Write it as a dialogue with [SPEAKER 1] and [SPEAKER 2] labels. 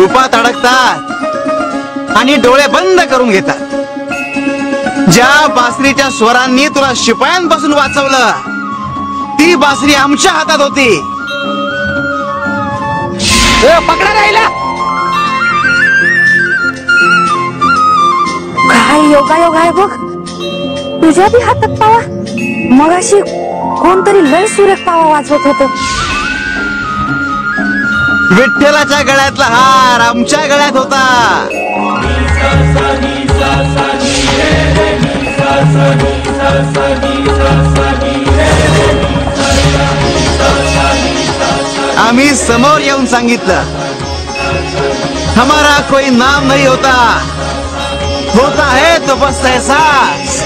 [SPEAKER 1] रूपात अडकतात आणि डोळे बंद करून घेतात. ज्या बासरीच्या स्वरांनी तुला शिपायांपासून वाचवलं ती बासरी आमच्या हातात होती.
[SPEAKER 2] पकडा राहिला.
[SPEAKER 3] काय योगायोग आहे बघ, तुझ्या बी हातात पावा. मगाशी कोणतरी लय सुरेख पावा वाजवत होत.
[SPEAKER 1] विठ्ठलाच्या गळ्यातला हार आमच्या गळ्यात होता. आम्ही समोर येऊन सांगितलं, हमारा कोई नाम नहीं होता, होता है तो बस एहसास.